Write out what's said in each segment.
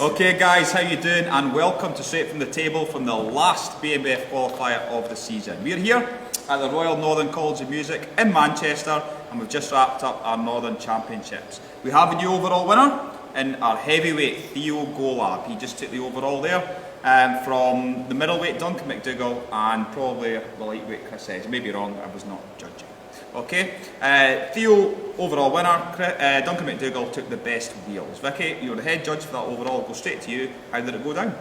Okay guys, how you doing? And welcome to Straight from the Table from the last BNBF qualifier of the season. We're here at the Royal Northern College of Music in Manchester, and we've just wrapped up our Northern Championships. We have a new overall winner in our heavyweight, Theo Golab. He just took the overall there from the middleweight Duncan McDougall and probably the lightweight Chris Edge. Maybe wrong, I was not judging. Okay, Theo, overall winner. Duncan McDougall took the best wheels. Vicky, you were the head judge for that overall. Go straight to you. How did it go down?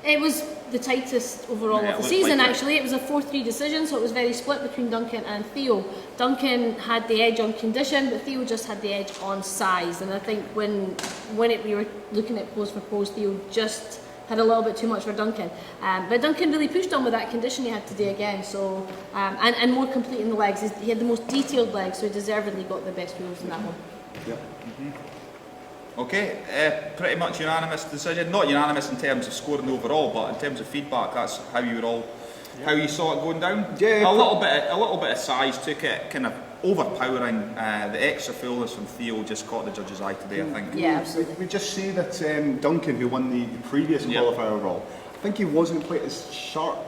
It was the tightest overall of the season, actually. It was a 4-3 decision, so it was very split between Duncan and Theo. Duncan had the edge on condition, but Theo just had the edge on size. And I think when we were looking at pose for pose, Theo just had a little bit too much for Duncan. But Duncan really pushed on with that condition he had today again, so and more complete in the legs. He had the most detailed legs, so he deservedly got the best wheels in that one. Yep. Okay, pretty much unanimous decision. Not unanimous in terms of scoring overall, but in terms of feedback, that's how you were all, how you saw it going down. Yeah, a little bit of size took it, kind of overpowering. The extra fullness from Theo just caught the judge's eye today, I think. Yeah, absolutely. We just say that Duncan, who won the previous qualifier overall, I think he wasn't quite as sharp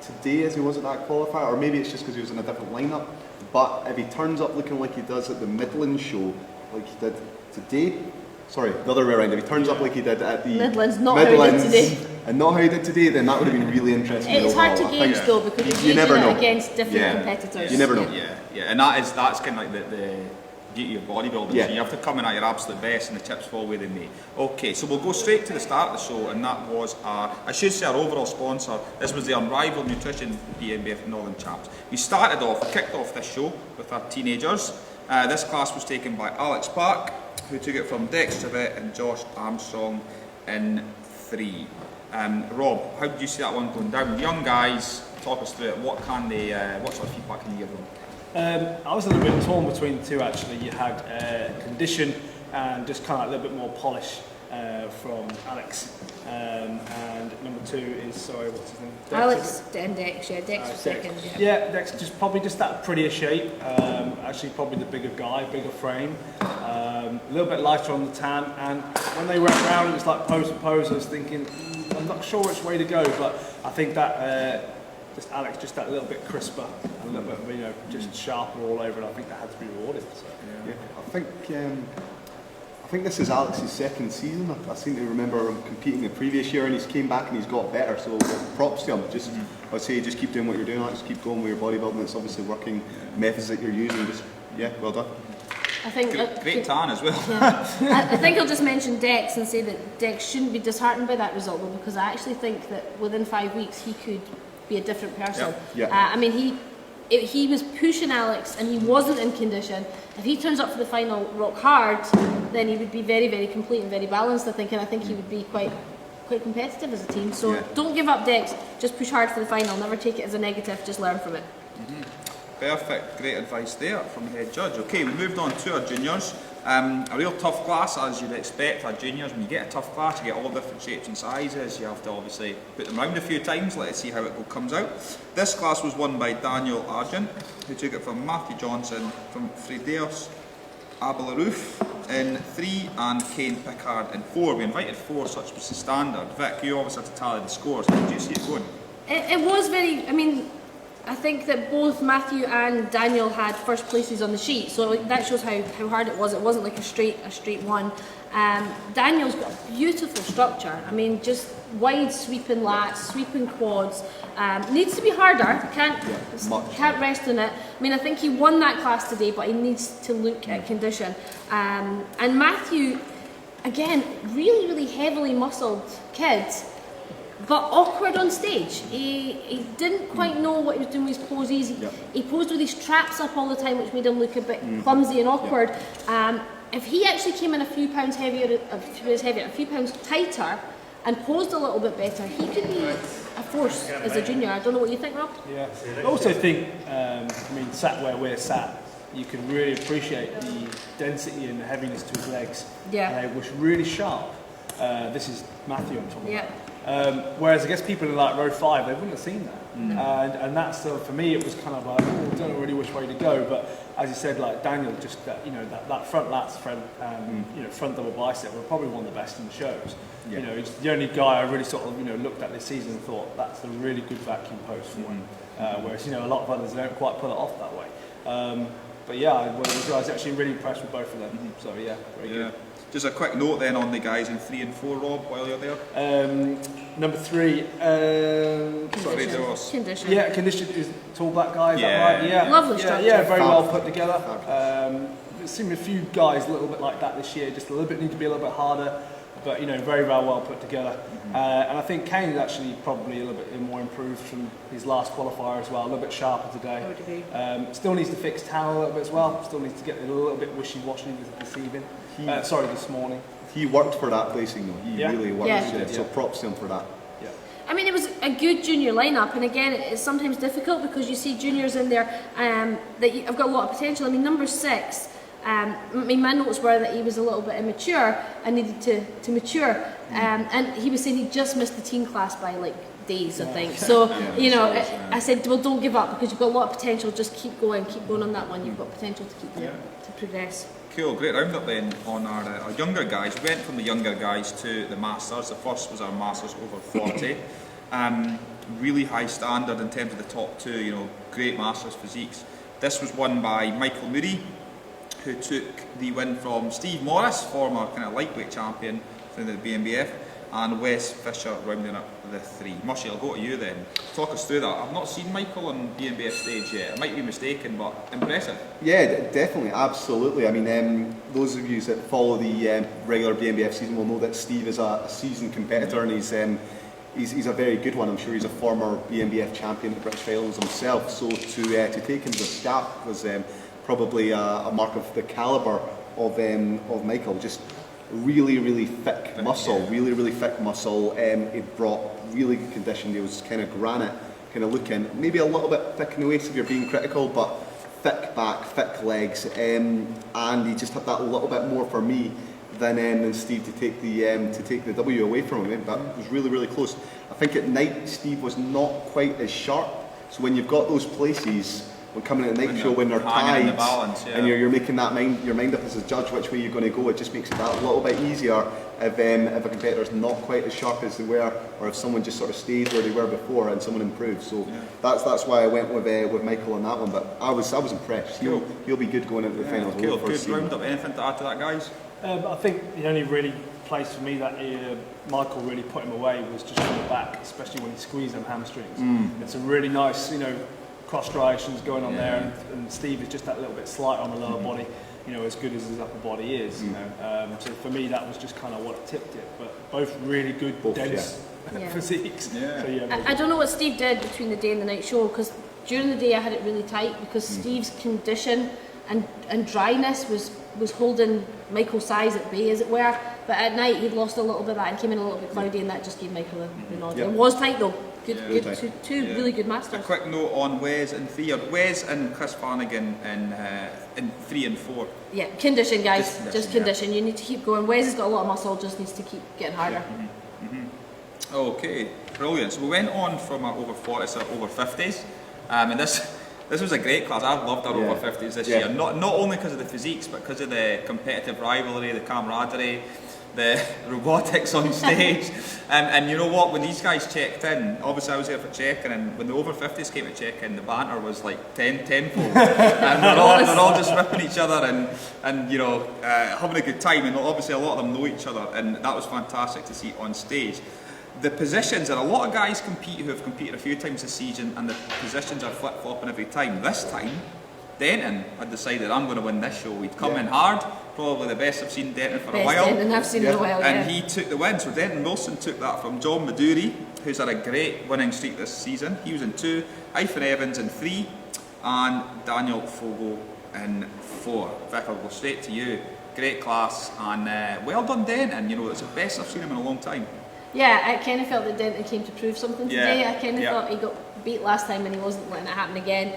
today as he was at that qualifier, or maybe it's just because he was in a different lineup. But if he turns up looking like he does at the Midland show, like he did today. Sorry, the other way around. If he turns up like he did at the Midlands, not how he did today, and not how he did today, then that would have been really interesting. It's hard to gauge though, because you never know against different competitors. You never know. Yeah, and that's kind of like the beauty of bodybuilding. So you have to come in at your absolute best, and the tips fall where they may. Okay, so we'll go straight to the start of the show, and that was our overall sponsor. This was the Unrivaled Nutrition BNBF Northern Champs. We kicked off this show with our teenagers. This class was taken by Alex Park, who took it from Dex Trevett and Josh Armstrong in 3. Rob, how did you see that one going down? Young guys, talk us through it. What sort of feedback can you give them? I was a little bit torn between the two actually. You had condition and just kind of a little bit more polish from Alex. And number 2 is, sorry, what's his name? Dex, Alex and Dex, yeah, Dex was second. Yeah, Dex probably just that prettier shape. Actually, probably the bigger guy, bigger frame. A little bit lighter on the tan. And when they went around, it was like pose for pose. I was thinking, I'm not sure which way to go, but I think that just Alex, just that little bit crisper, a little bit, just sharper all over, and I think that had to be rewarded. So. Yeah, I think this is Alex's second season. I seem to remember him competing the previous year, and he's came back and he's got better. So props to him. I'd say just keep doing what you're doing. Alex. Keep going with your bodybuilding. It's obviously working methods that you're using. Well done. I think great tan as well. Yeah. I think I'll just mention Dex and say that Dex shouldn't be disheartened by that result, though, because I actually think that within 5 weeks he could be a different person. I mean, he was pushing Alex and he wasn't in condition. If he turns up for the final rock hard, then he would be very, very complete and very balanced, I think, and I think he would be quite competitive as a team. So don't give up, Dex. Just push hard for the final. Never take it as a negative. Just learn from it. Perfect, great advice there from the head judge. Okay, we moved on to our juniors. A real tough class, as you'd expect. Our juniors, when you get a tough class, you get all different shapes and sizes. You have to obviously put them around a few times. Let's see how it comes out. This class was won by Daniel Argent, who took it from Matthew Johnson, from Frideos Abelaroof in 3, and Kane Pickard in 4. We invited 4, such was the standard. Vic, you obviously had to tally the scores. How did you see it going? It was very, I think that both Matthew and Daniel had first places on the sheet, so that shows how hard it was. It wasn't like a straight one. Daniel's got a beautiful structure. Just wide sweeping lats, sweeping quads. Needs to be harder. Can't rest on it. I think he won that class today, but he needs to look at condition. And Matthew, again, really, really heavily muscled kid, but awkward on stage. He didn't quite know what he was doing with his poses. He posed with his traps up all the time, which made him look a bit clumsy and awkward. If he actually came in a few pounds a few pounds tighter, and posed a little bit better, he could be a force as a junior. I don't know what you think, Rob? Yeah, I also think, sat where we're sat, you can really appreciate the density and the heaviness to his legs. Yeah. Which really sharp. This is Matthew I'm talking about. Whereas I guess people in like row 5, they wouldn't have seen that. And that's for me, it was kind of like, oh, I don't know really which way to go. But as you said, like Daniel, just that front lats, front double bicep were probably one of the best in the shows. Yeah. You know, he's the only guy I really sort of looked at this season and thought that's a really good vacuum post for him. Whereas a lot of others don't quite pull it off that way. But yeah, I was actually really impressed with both of them. So yeah, very good. Just a quick note then on the guys in 3 and 4, Rob, while you're there. Number 3, Sorry, there was. Condition. yeah, condition is tall black guy. Is Yeah. that right? Yeah, Lovely structure. Yeah, very well put together. There's seen a few guys a little bit like that this year. Just a little bit need to be a little bit harder, but very well put together. And I think Kane is actually probably a little bit more improved from his last qualifier as well. A little bit sharper today. I would agree. Still needs to fix talent a little bit as well. Still needs to get a little bit wishy-washy this evening. This morning. He worked for that placing though. He really worked. Yeah. So props to him for that. Yeah. I mean, it was a good junior lineup, and again, it's sometimes difficult because you see juniors in there that have got a lot of potential. I mean, number 6. My notes were that he was a little bit immature and needed to mature, and he was saying he just missed the teen class by like days, I think. So I said, well, don't give up because you've got a lot of potential. Just keep going on that one. You've got potential to keep to progress. Cool, great roundup then on our younger guys. We went from the younger guys to the Masters. The first was our Masters over 40. Really high standard in terms of the top 2, great Masters physiques. This was won by Michael Moody, who took the win from Steve Morris, former kind of lightweight champion through the BNBF, and Wes Fisher rounding up the 3. Mushy, I'll go to you then. Talk us through that. I've not seen Michael on BNBF stage yet. I might be mistaken, but impressive. Yeah, definitely, absolutely. I mean, those of you that follow the regular BNBF season will know that Steve is a seasoned competitor, and he's a very good one. I'm sure he's a former BNBF champion at the British Finals himself. So to take him to the scalp was probably a mark of the calibre of Michael. Just really thick muscle, really thick muscle. He brought really good condition. He was kind of granite, kind of looking, maybe a little bit thick in the waist if you're being critical, but thick back, thick legs, and he just had that little bit more for me than Steve to take the W away from him. But it was really close. I think at night Steve was not quite as sharp. So when you've got those places, when coming at the night show, when they're tied, and you're making your mind up as a judge which way you're going to go, it just makes it that little bit easier if a competitor's not quite as sharp as they were, or if someone just sort of stays where they were before and someone improves. So that's why I went with Michael on that one. But I was impressed. He'll be good going into the finals. Cool, good roundup. Anything to add to that, guys? I think the only really place for me that Michael really put him away was just on the back, especially when he squeezed them hamstrings. It's a really nice, cross striations going on there, and Steve is just that little bit slight on the lower body, as good as his upper body is. So for me, that was just kind of what tipped it. But both really good, dense physiques. Yeah. So, I don't know what Steve did between the day and the night show, because during the day I had it really tight because Steve's condition and dryness was holding Michael's size at bay, as it were. But at night he'd lost a little bit of that and came in a little bit cloudy, and that just gave Michael the nod. It was tight though. Good, two really good masters. A quick note on Wes and 3, or Wes and Chris Flanagan in 3 and 4. Yeah, condition, guys. Just condition. You need to keep going. Wes has got a lot of muscle, just needs to keep getting harder. Okay, brilliant. So we went on from our over 40s to our over 50s, and this was a great class. I loved our over 50s this year. Not only because of the physiques, but because of the competitive rivalry, the camaraderie, the robotics on stage, and you know what? When these guys checked in, obviously I was there for check-in, and when the over 50s came to check in, the banter was like tenfold, and they're all just ripping each other and having a good time, and obviously a lot of them know each other, and that was fantastic to see on stage. The positions, and a lot of guys compete who have competed a few times this season, and the positions are flip-flopping every time. This time, Denton had decided, I'm going to win this show. He'd come in hard, probably the best I've seen Denton for a while. Denton I've seen in a while, and he took the win. So Denton Wilson took that from John Maduri, who's had a great winning streak this season. He was in 2, Ethan Evans in 3, and Daniel Fogo in 4. Vic, I'll go straight to you. Great class, and well done, Denton. It's the best I've seen him in a long time. Yeah, I kind of felt that Denton came to prove something today. I kind of thought he got beat last time and he wasn't letting it happen again.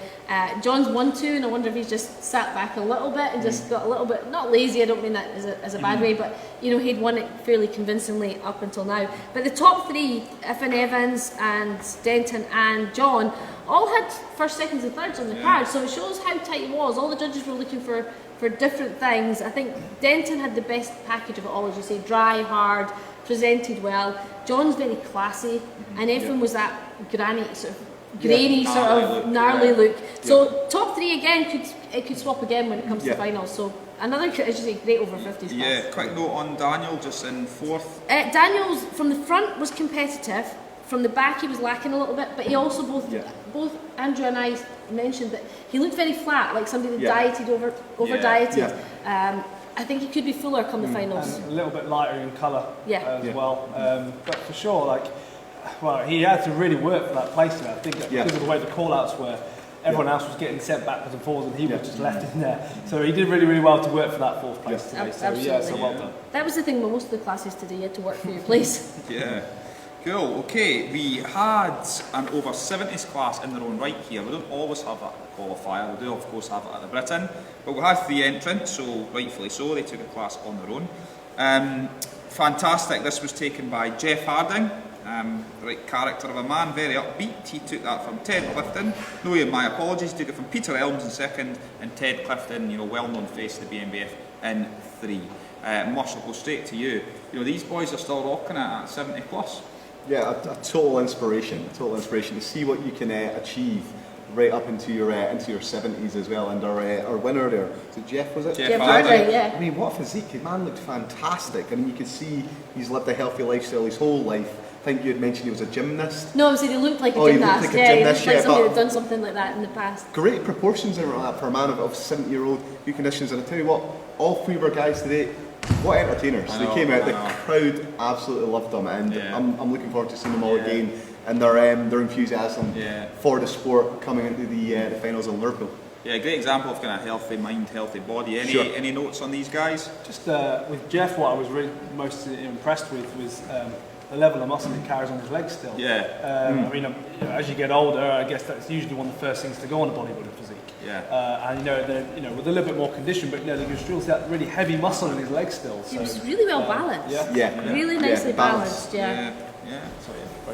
John's 1-2, and I wonder if he's just sat back a little bit and just got a little bit, not lazy, I don't mean that as a bad way, but you know, he'd won it fairly convincingly up until now. But the top three, Finn Evans and Denton and John, all had first, seconds and thirds on the card, so it shows how tight it was. All the judges were looking for different things. I think Denton had the best package of it all, as you say, dry, hard, presented well. John's very classy, and Efren was that grainy sort of gnarly look. So top three again could swap again when it comes to the finals. So another, as you say, great over 50s class. Yeah, quick note on Daniel, just in fourth. Daniel's from the front was competitive. From the back, he was lacking a little bit, but he also both Andrew and I mentioned that he looked very flat, like somebody that dieted over dieted. I think he could be fuller come the finals. And a little bit lighter in colour as well. But for sure, like, well, he had to really work for that place there. I think because of the way the call-outs were, everyone else was getting sent backwards and forwards, and he was just left in there. So he did really, really well to work for that fourth place today. So so well done. That was the thing with most of the classes today. You had to work for your place. Cool, okay, we had an over 70s class in their own right here. We don't always have that at the qualifier, we do of course have it at the Britain, but we had 3 entrants, so rightfully so, they took a class on their own. Fantastic, this was taken by Jeff Harding, right character of a man, very upbeat. He took that from Ted Clifton, my apologies, took it from Peter Elms in second, and Ted Clifton, you know, well-known face of the BNBF, in 3. Marshall, go straight to you. You know, these boys are still rocking it at 70 plus. Yeah, a total inspiration to see what you can achieve right up into your 70s as well. And our winner there, so Jeff, was it? Jeff Harding, yeah. I mean, what a physique! The man looked fantastic. I mean, you could see he's lived a healthy lifestyle his whole life. I think you had mentioned he was a gymnast. No, I said he looked like a gymnast. He looked like a gymnast, he looked like somebody that done something like that in the past. Great proportions in that for a man of 70-year-old, good conditions. And I tell you what, all 3 of our guys today, what entertainers. They came out, the crowd absolutely loved them, and I'm looking forward to seeing them all again, and their enthusiasm for the sport coming into the finals in Liverpool. Yeah, great example of kind of healthy mind, healthy body. Any notes on these guys? Just with Jeff, what I was really most impressed with was the level of muscle he carries on his legs still. I mean, as you get older, I guess that's usually one of the first things to go on a bodybuilding physique. And with a little bit more condition, but you can still see that really heavy muscle in his legs still. So, he was really well balanced. Really nicely balanced.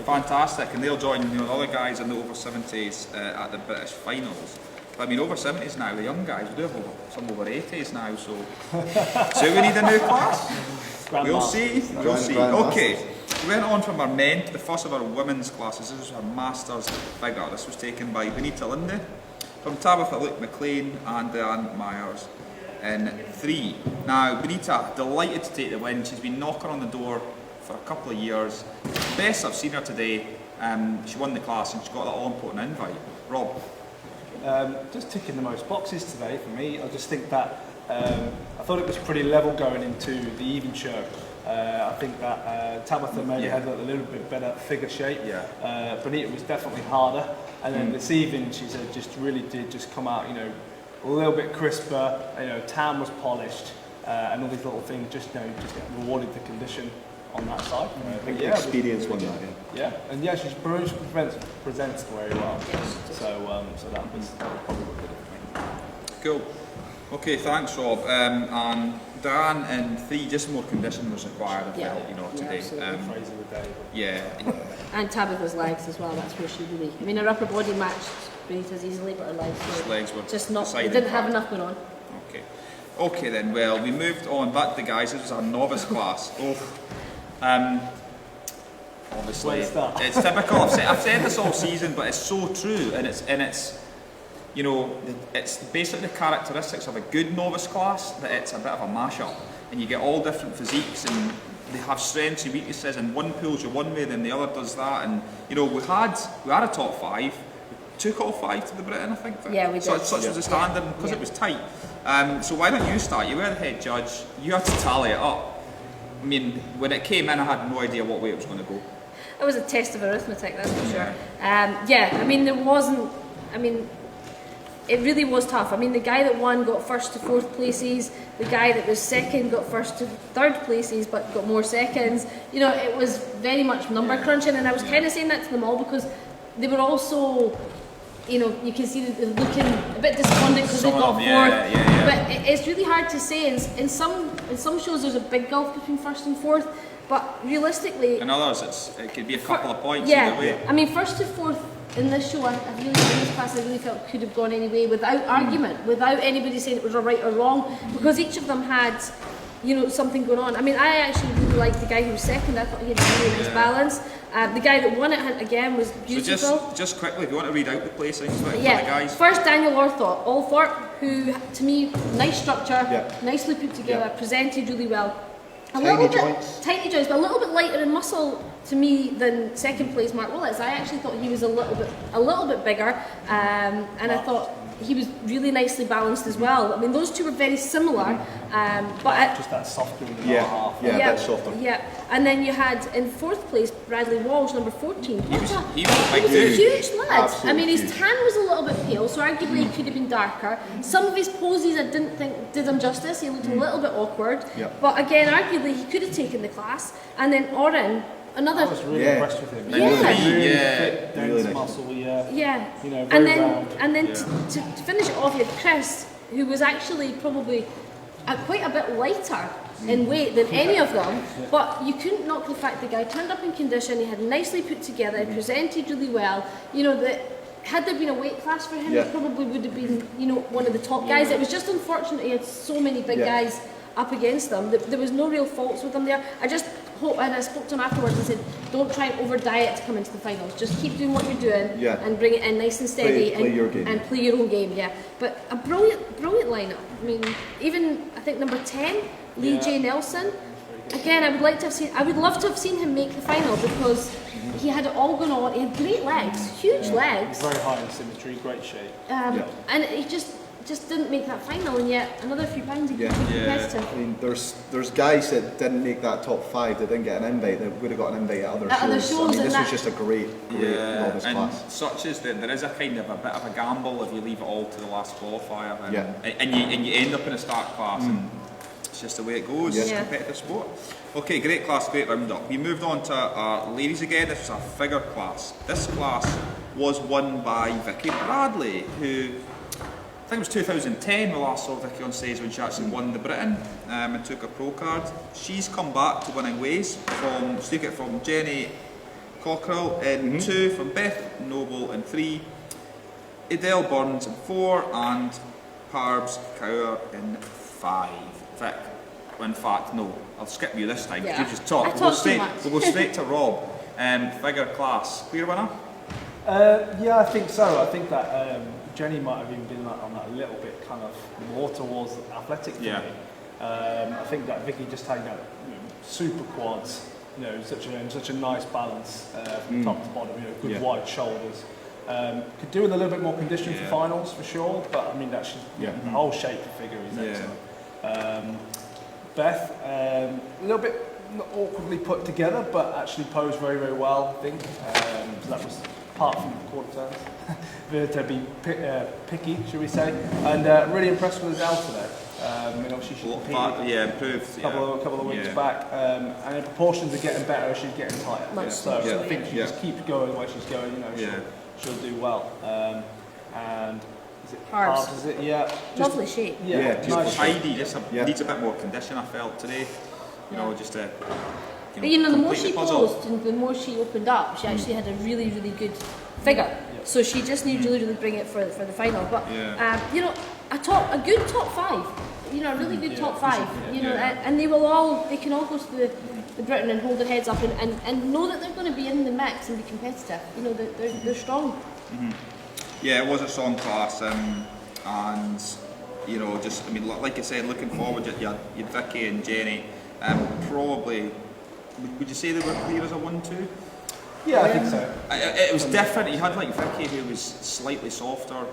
Fantastic, and they'll join the other guys in the over 70s at the British finals. But I mean, over 70s now, the young guys, we do have some over 80s now, so we need a new class. We'll see. Okay, we went on from our men to the first of our women's classes. This was our masters figure. This was taken by Benita Linde, from Tabitha Luke McLean and Diane Myers in 3. Now, Benita, delighted to take the win. She's been knocking on the door for a couple of years. Best I've seen her today. She won the class and she got that all-important invite. Rob? Just ticking the most boxes today for me. I just think that I thought it was pretty level going into the even show. I think that Tabitha maybe had a little bit better figure shape. Benita was definitely harder. And then this evening, she said, just really did just come out, a little bit crisper. Tan was polished, and all these little things just rewarded the condition on that side. I think the experience won that. She presents very well. So that was probably what did it for me. Cool. Okay, thanks, Rob. And Dan in 3, just more condition was required, I felt, today. And Tabitha's legs as well, that's where she really... I mean, her upper body matched Benita's easily, but her legs were just not... They didn't have enough going on. Okay then, well, we moved on back to the guys. This was our novice class. Obviously, it's typical. I've said this all season, but it's so true, and it's it's basically the characteristics of a good novice class, that it's a bit of a mashup, and you get all different physiques, and they have strengths and weaknesses, and one pulls you one way, then the other does that, and we had a top 5. We took all 5 to the Britain, I think. Yeah, we did. Such was the standard, because it was tight. So why don't you start? You were the head judge. You had to tally it up. I mean, when it came in, I had no idea what way it was going to go. It was a test of arithmetic, that's for sure. I mean, there wasn't... I mean, it really was tough. I mean, the guy that won got 1st to 4th places. The guy that was 2nd got 1st to 3rd places, but got more seconds. It was very much number crunching, and I was kind of saying that to them all because they were also, you know, you can see they're looking a bit despondent because they've Some got of fourth. them, yeah. But it's really hard to say. In some shows, there's a big gulf between first and fourth. But realistically, In others, it could be a couple of points yeah. either way. I mean, first to fourth in this show, in this class, I really felt could have gone any way without argument, without anybody saying it was a right or wrong, because each of them had, you know, something going on. I mean, I actually really liked the guy who was second. I thought he had a really nice balance. The guy that won it again was beautiful. So just quickly, if you want to read out the placings for the Yeah. guys. First, Daniel Althorpe, who to me, nice structure, Yeah. nicely put together, presented really well. Tiny joints. Tiny joints, but a little bit lighter in muscle to me than second place Mark Willits. I actually thought he was a little bit bigger, and I thought he was really nicely balanced as well. I mean, those two were very similar, but Just that softer in the Yeah. lower half. Yeah, a bit softer. Yeah, and then you had in fourth place Bradley Walsh, number 14. He was a big He was a dude. huge lad. Absolutely I mean, his huge. tan was a little bit pale, so arguably he could have been darker. Some of his poses I didn't think did him justice. He looked a little bit awkward. Yeah. But again, arguably he could have taken the class. And then Oren, another. I was really Yeah. impressed with him. Yeah. Really Yeah. fit, dense Really nice. muscle. Yeah. You know, and very then round. to finish it off, you had Chris, who was actually probably quite a bit lighter in weight than any of them, but you couldn't knock the fact the guy turned up in condition, he had nicely put together, he presented really well. You know, that had there been a weight class for him, Yeah. he probably would have been, you know, one of the top guys. It was just unfortunate he had so many big Yeah. guys up against them. There was no real faults with him there. I just hope, and I spoke to him afterwards and said, don't try and over diet to come into the finals. Just keep doing what you're doing Yeah. and bring it in nice and steady Play your game. and play your own game. Yeah, but a brilliant lineup. I mean, even I think number 10, Lee J Nelson. Again, I would love to have seen him make the final because he had it all going on. He had great legs, huge legs, Very high in symmetry, great shape. and he just didn't make that final. And yet another few pounds he could be competitive. I mean, there's guys that didn't make that top 5 that didn't get an invite that would have got an invite at other shows. Other shows I mean, and this that- was just a great novice and class. such as there is a kind of a bit of a gamble if you leave it all to the last qualifier, and, Yeah. and you end up in a start class, and it's just the way it goes. It's Yeah. competitive sport. Okay, great class, great round up. We moved on to our ladies again. This was our figure class. This class was won by Vicky Bradley, who I think it was 2010 we last saw Vicky on stage when she actually won the Britain and took a pro card. She's come back to winning ways she took it from Jenny Cockrell in 2, from Beth Noble in 3, Adele Burns in 4, and Parbs Cower in 5. Vic, in fact, no, I'll skip you this time because Yeah. you just talked. I talked too much. We'll go straight to Rob. Figure class, clear winner? Yeah, I think so. I think that Jenny might have even been on that a little bit kind of more towards athletic for Yeah. me. I think that Vicky just had super quads, such a nice balance from top to bottom, good wide shoulders. Could do with a little bit more conditioning for finals for sure, but I mean the whole shape of figure is excellent. Beth, a little bit not awkwardly put together, but actually posed very, very well, I think. So that was apart from the quarter turns. To be picky, should we say. And really impressed with Adele today. Obviously she competed Improved. a couple of weeks back. And her proportions are getting better, she's getting tighter. Much So so, I think she just keeps going where she's going, she'll do well. And is it Parbs. Parbs, is it? Yeah. Lovely shape. Yeah, nice shape. Heidi just needs a bit more condition, I felt today. Just to. But the more complete she the puzzle. posed and the more she opened up, she actually had a really, really good figure. So she just needs to really bring it for the final. But a good top 5. A really good top 5. And they can all go to the Britain and hold their heads up and know that they're going to be in the mix and be competitive. They're strong. Mm-hmm. Yeah, it was a strong class, and like I said, looking forward, you had Vicky and Jenny. Probably, would you say they were clear as a 1-2? Yeah, I think so. It was different. You had like Vicky, who was slightly softer,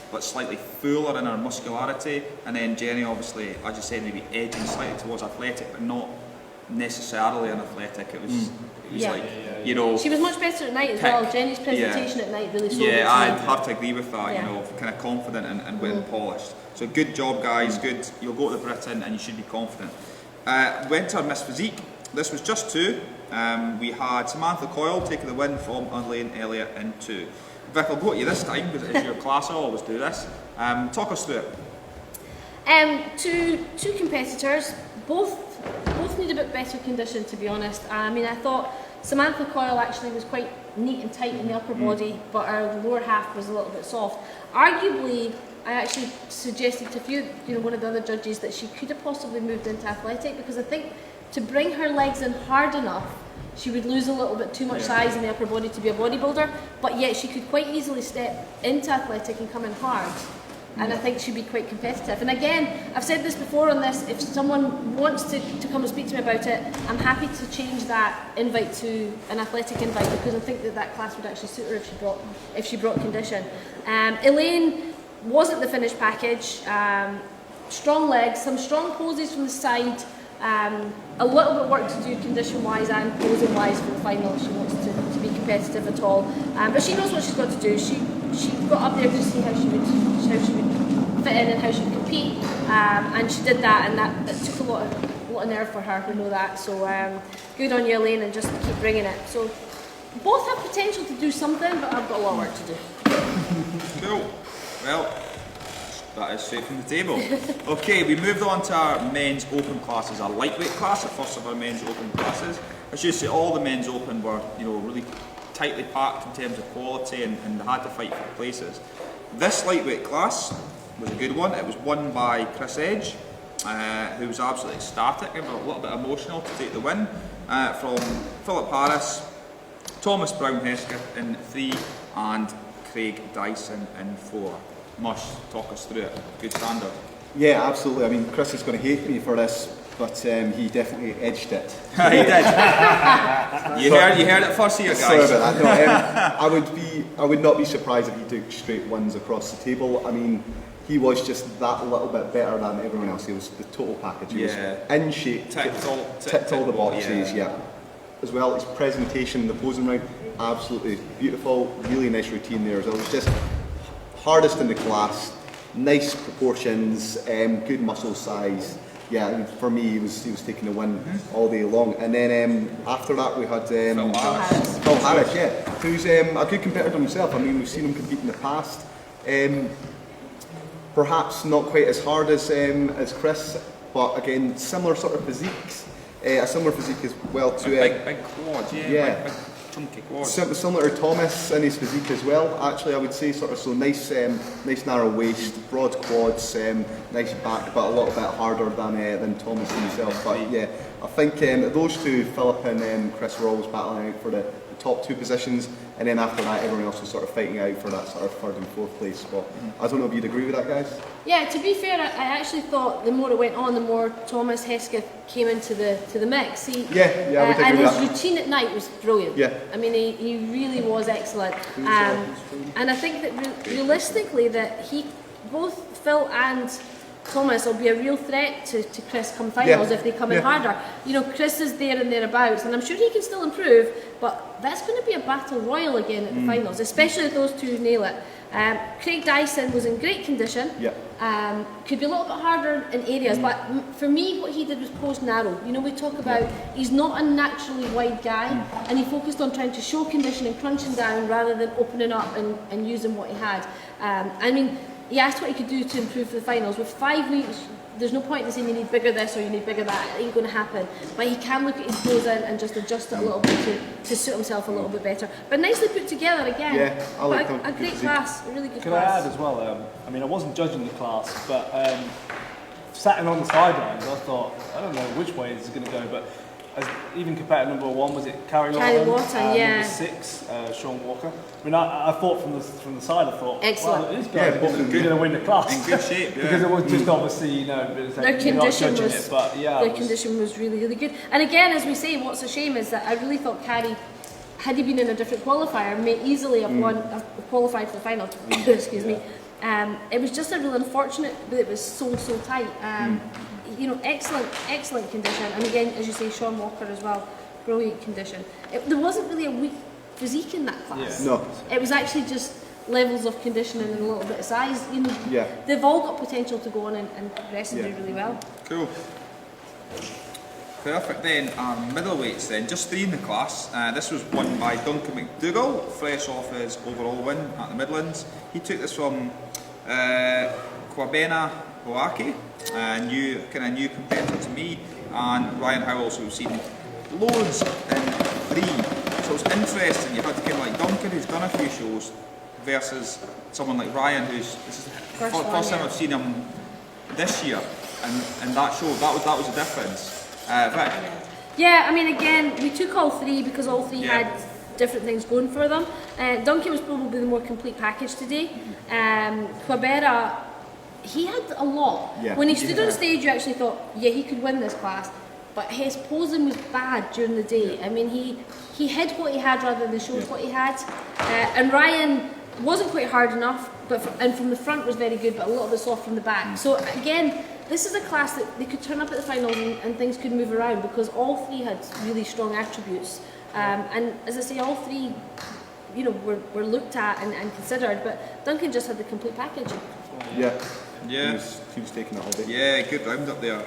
but slightly fuller in her muscularity, and then Jenny, obviously, as you said, maybe edging slightly towards athletic, but not necessarily an athletic. It was She was much better at night as well. Jenny's presentation at night really showed it. Yeah, I'd have to agree with that. Yeah. Kind of confident and well polished. So good job, guys. Good. You'll go to the Britain and you should be confident. Went to our Miss Physique. this was just 2. We had Samantha Coyle taking the win from Elaine Elliott in 2. Vic, I'll go to you this time because it's your class. I always do this. Talk us through it. Two competitors, both need a bit better condition, to be honest. I mean, I thought Samantha Coyle actually was quite neat and tight in the upper body, but her lower half was a little bit soft. Arguably, I actually suggested to one of the other judges that she could have possibly moved into athletic, because I think to bring her legs in hard enough, she would lose a little bit too much size in the upper body to be a bodybuilder, but yet she could quite easily step into athletic and come in hard. And I think she'd be quite competitive. And again, I've said this before on this, if someone wants to come and speak to me about it, I'm happy to change that invite to an athletic invite, because I think that class would actually suit her if she brought condition. Elaine wasn't the finished package. Strong legs, some strong poses from the side, a little bit of work to do condition-wise and posing-wise for the final if she wants to be competitive at all. But she knows what she's got to do. She got up there to see how she would fit in and how she would compete, and she did that, and that took a lot of nerve for her, we know that. So good on you, Elaine, and just keep bringing it. So both have potential to do something, but I've got a lot of work to do. Cool. Well, that is straight from the table. Okay, we moved on to our men's open classes, our lightweight class, the first of our men's open classes. As you say, all the men's open were, really tightly packed in terms of quality, and they had to fight for places. This lightweight class was a good one. It was won by Chris Edge, who was absolutely ecstatic and a little bit emotional to take the win, from Philip Harris, Thomas Brown-Hesketh in 3, and Craig Dyson in 4. Mush, talk us through it. Good standard. Yeah, absolutely. I mean, Chris is going to hate me for this, but he definitely edged it. He did. you heard it first here, guys. Sorry about that. No, I would not be surprised if he took straight wins across the table. I mean, he was just that little bit better than everyone else. He was the total package. He was in shape, ticked all the boxes. Yeah. As well, his presentation in the posing round, absolutely beautiful. Really nice routine there as well. It was just hardest in the class, nice proportions, good muscle size. Yeah, I mean, for me, he was taking the win all day long. And then after that, we had Phil Harris, yeah, who's a good competitor himself. I mean, we've seen him compete in the past. Perhaps not quite as hard as Chris, but again, similar sort of physiques. A similar physique as well to big quads, big chunky quads. Similar to Thomas in his physique as well. Actually, I would say sort of so nice narrow waist, broad quads, nice back, but a little bit harder than Thomas himself. But yeah, I think those two, Philip and Chris, were always battling out for the top 2 positions, and then after that, everyone else was sort of fighting out for that sort of 3rd and 4th place spot. I don't know if you'd agree with that, guys. Yeah, to be fair, I actually thought the more it went on, the more Thomas Hesketh came into the mix. I would agree and with his that. routine at night was brilliant. Yeah. I mean, he really was excellent. And I think that realistically, that both Phil and Thomas will be a real threat to Chris come finals if they come in harder. Chris is there and thereabouts, and I'm sure he can still improve, but that's going to be a battle royal again at the finals, especially if those two nail it. Craig Dyson was in great condition. Could be a little bit harder in areas, but for me, what he did was pose narrow. We talk about he's not a naturally wide guy, and he focused on trying to show condition and crunching down rather than opening up and using what he had. I mean, he asked what he could do to improve for the finals. With 5 weeks, there's no point in saying you need bigger this or you need bigger that. It ain't going to happen. But he can look at his posing and just adjust it a little bit to suit himself a little bit better. But nicely put together again. Yeah, I like a great class, a really good Can class. I add as well? I mean, I wasn't judging the class, but sat on the sidelines, I thought, I don't know which way this is going to go, but even competitor number 1, was it Carrie Lawton? Number 6, Sean Walker. I mean, I thought from the side, I thought, excellent. Well, these guys are going to win the class. In good shape, Because it was just obviously, their condition was really, really good. And again, as we say, what's a shame is that I really thought Carrie, had he been in a different qualifier, may easily have qualified for the final. Excuse me. It was just a real unfortunate that it was so tight. Excellent condition. And again, as you say, Sean Walker as well, brilliant condition. There wasn't really a weak physique in that class. No. It was actually just levels of conditioning and a little bit of size. They've all got potential to go on and progress and do really well. Cool. Perfect. Then our middleweights then, just 3 in the class. This was won by Duncan McDougall, fresh off his overall win at the Midlands. He took this from Kwabena Boaki, a new competitor to me, and Ryan Howell, so we've seen loads in 3. So it's interesting, you had kind of like Duncan, who's done a few shows, versus someone like Ryan, this is the first time I've seen him this year, and that show, that was a difference. Vic? Yeah, I mean, again, we took all 3 because all 3 had different things going for them. Duncan was probably the more complete package today. Kwabera, he had a lot. Yeah. When he stood on stage, you actually thought, yeah, he could win this class. But his posing was bad during the day. I mean, he hid what he had rather than showed what he had. And Ryan wasn't quite hard enough, and from the front was very good, but a little bit soft from the back. So again, this is a class that they could turn up at the finals and things could move around because all 3 had really strong attributes. And as I say, all 3, you know, were looked at and considered, but Duncan just had the complete package. Yeah. Yeah. He was taking it all day. Yeah, good round up there.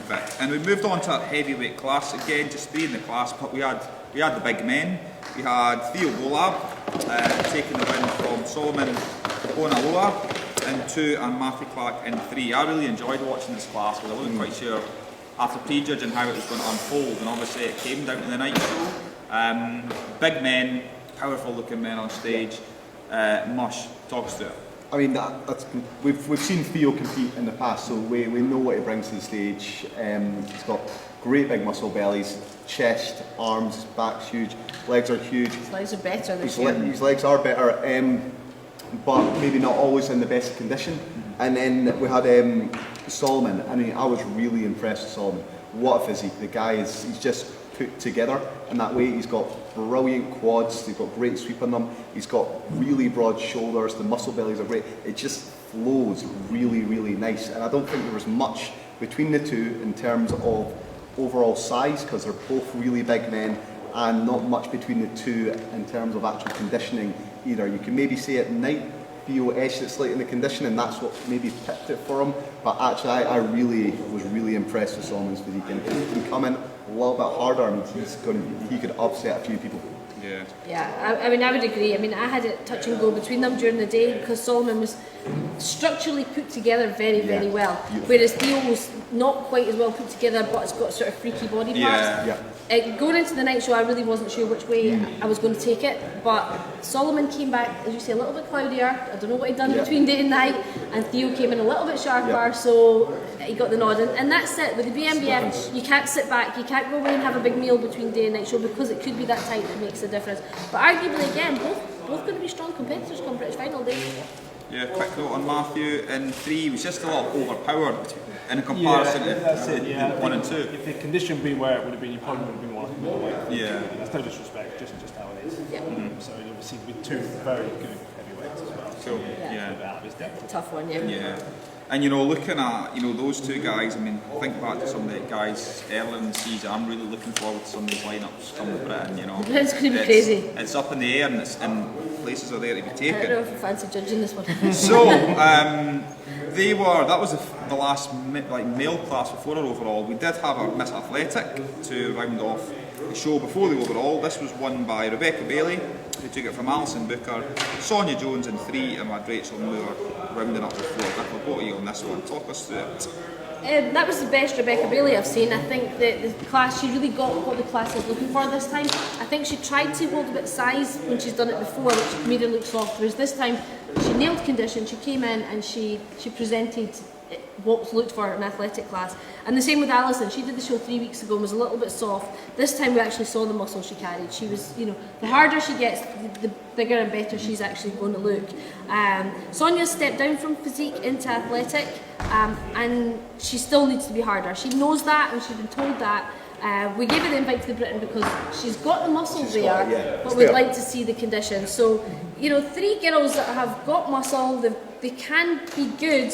Vic. And we moved on to our heavyweight class. Again, just 3 in the class, but we had the big men. We had Theo Golab taking the win from Solomon Bonaloa in 2 and Matthew Clark in 3. I really enjoyed watching this class because I wasn't quite sure after prejudging how it was going to unfold, and obviously it came down to the night show. Big men, powerful looking men on stage. Mush, talk us through it. I mean, we've seen Theo compete in the past, so we know what he brings to the stage. He's got great big muscle bellies, chest, arms, his back's huge, legs are huge. His legs are better this year. His legs are better, but maybe not always in the best condition. And then we had Solomon. I mean, I was really impressed with Solomon. What a physique! The guy he's just put together in that way. He's got brilliant quads. He's got great sweep on them. He's got really broad shoulders. The muscle bellies are great. It just flows really, really nice. And I don't think there was much between the 2 in terms of overall size because they're both really big men, and not much between the 2 in terms of actual conditioning either. You can maybe say at night Theo edged it slightly in the condition, and that's what maybe tipped it for him. But actually, I really was really impressed with Solomon's physique, and he can come in a little bit harder. I mean, he could upset a few people. Yeah. Yeah, I mean, I would agree. I mean, I had it touch and go between them during the day because Solomon was structurally put together very, very well, whereas Theo was not quite as well put together, but it's got sort of freaky body parts. Going into the night show, I really wasn't sure which way I was going to take it, but Solomon came back, as you say, a little bit cloudier. I don't know what he'd done between day and night, and Theo came in a little bit sharper, so he got the nod. And that's it, with the BNBF, you can't sit back, you can't go away and have a big meal between day and night show because it could be that tight that makes a difference. But arguably, again, both going to be strong competitors come British final day. Yeah, quick note on Matthew in 3, he was just a little overpowered in comparison to 1 and 2. If the condition had been where it would have been, you probably would have been more like a middleweight. Yeah. That's no disrespect, just how it is. Yeah. So obviously with 2 very good heavyweights as well. Cool. Yeah. Out of his depth. Tough one, yeah. Yeah. And looking at those 2 guys, I mean, think back to some of the guys earlier in the season. I'm really looking forward to some of these lineups coming to Britain. It's going to be crazy. It's up in the air, and places are there to be I taken. don't know if I fancy judging this one. So that was the last male class before our overall. We did have our Miss Athletic to round off the show before the overall. This was won by Rebecca Bailey, who took it from Alison Booker, Sonia Jones in 3, and we had Rachel Moore rounding up the 4. Vic, what are you on this one? Talk us through it. That was the best Rebecca Bailey I've seen. I think that the class, she really got what the class is looking for this time. I think she tried to hold a bit of size when she's done it before, which made her look soft, whereas this time she nailed condition. She came in and she presented what's looked for in an athletic class. And the same with Alison. She did the show 3 weeks ago and was a little bit soft. This time we actually saw the muscle she carried. She was, the harder she gets, the bigger and better she's actually going to look. Sonia stepped down from physique into athletic, and she still needs to be harder. She knows that, and she's been told that. We gave her the invite to the Britain because she's got the muscle there, but we'd like to see the condition. So, 3 girls that have got muscle, they can be good.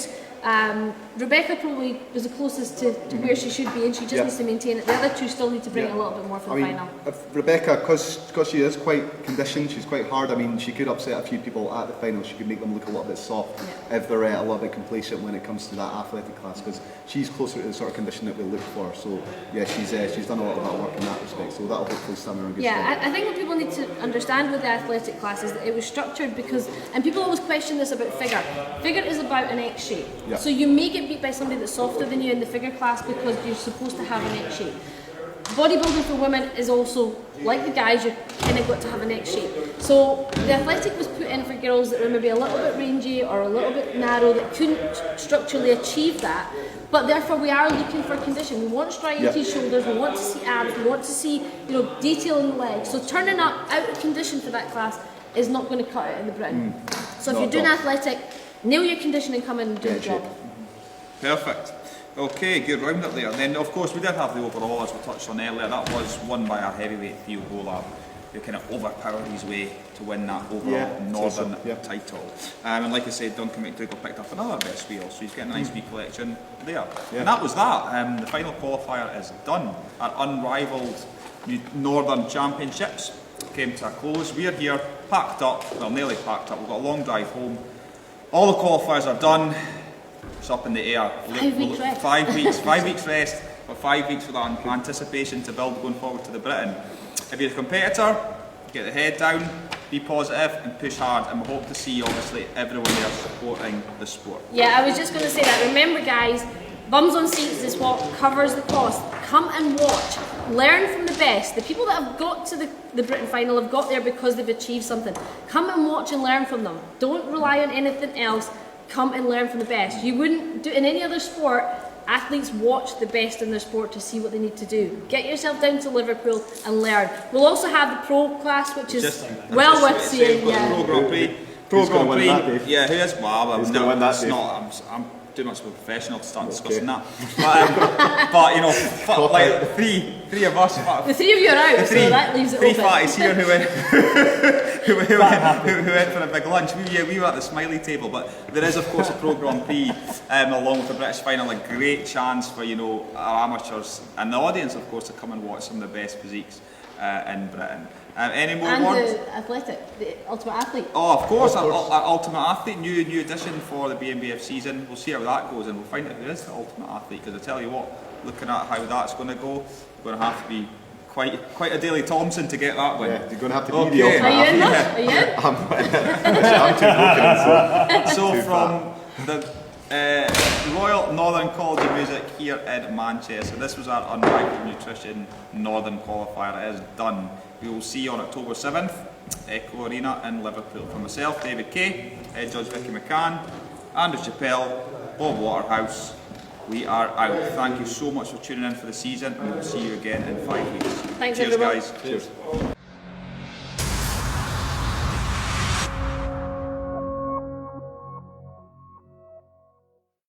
Rebecca probably was the closest to where she should be, and she just needs to maintain it. The other two still need to bring it a little bit more for the final. If Rebecca, because she is quite conditioned, she's quite hard. I mean, she could upset a few people at the final. She could make them look a little bit soft if they're a little bit complacent when it comes to that athletic class, because she's closer to the sort of condition that we look for. So yeah, she's done a lot of that work in that respect. So that'll hopefully stand her in good stead. I think what people need to understand with the athletic class is that it was structured because, and people always question this about figure. Figure is about an X shape. Yeah. So you may get beat by somebody that's softer than you in the figure class because you're supposed to have an X shape. Bodybuilding for women is also, like the guys, you're kind of got to have an X shape. So the athletic was put in for girls that were maybe a little bit rangy or a little bit narrow that couldn't structurally achieve that. But therefore we are looking for condition. We want striated shoulders, we want to see abs, we want to see detail in the legs. So turning up out of condition for that class is not going to cut it in the Britain. So if you're doing athletic, nail your conditioning, come in and do the job. Perfect. Okay, good roundup there. And then, of course, we did have the overall, as we touched on earlier. That was won by our heavyweight Theo Gola, who kind of overpowered his way to win that overall Northern title. And like I said, Duncan McDougall picked up another best wheel, so he's getting a nice wee collection there. Yeah. And that was that. The final qualifier is done. Our unrivalled Northern Championships came to a close. We're here, packed up, well, nearly packed up. We've got a long drive home. All the qualifiers are done. It's up in the air. 5 weeks rest. 5 weeks. 5 weeks rest, but 5 weeks for that anticipation to build going forward to the Britain. If you're a competitor, get the head down, be positive and push hard, and we hope to see obviously everyone there supporting the sport. Yeah, I was just going to say that. Remember guys, bums on seats is what covers the cost. Come and watch. Learn from the best. The people that have got to the Britain final have got there because they've achieved something. Come and watch and learn from them. Don't rely on anything else. Come and learn from the best. You wouldn't do in any other sport. Athletes watch the best in their sport to see what they need to do. Get yourself down to Liverpool and learn. We'll also have the pro class, which is well worth seeing. Pro Grand Prix. Pro Grand Prix. Yeah, who is? Well, who's going to win that? I'm too much of a professional to start discussing that. But like three of us. The three of you are out, so that leaves it open. Three fatties here who went for a big lunch. We were at the smiley table, but there is of course a Pro Grand Prix along with the British final, a great chance for our amateurs and the audience of course to come and watch some of the best physiques in Britain. Any more words? The athletic, the ultimate athlete. Oh, of course, our ultimate athlete, new addition for the BNBF season. We'll see how that goes, and we'll find out who is the ultimate athlete. Because I tell you what, looking at how that's going to go, we're going to have to be quite a Daley Thompson to get that win. Yeah, you're going to have to be the ultimate athlete. Are you in? I'm too broken. So from the Royal Northern College of Music here in Manchester, this was our Unrivaled Nutrition Northern Qualifier. It is done. We will see you on October 7th, Echo Arena in Liverpool. For myself, David Kay, Head Judge Vicky McCann, Andrew Chappell, Bob Waterhouse, we are out. Thank you so much for tuning in for the season, and we'll see you again in 5 weeks. Thanks, Cheers, everyone. guys. Cheers.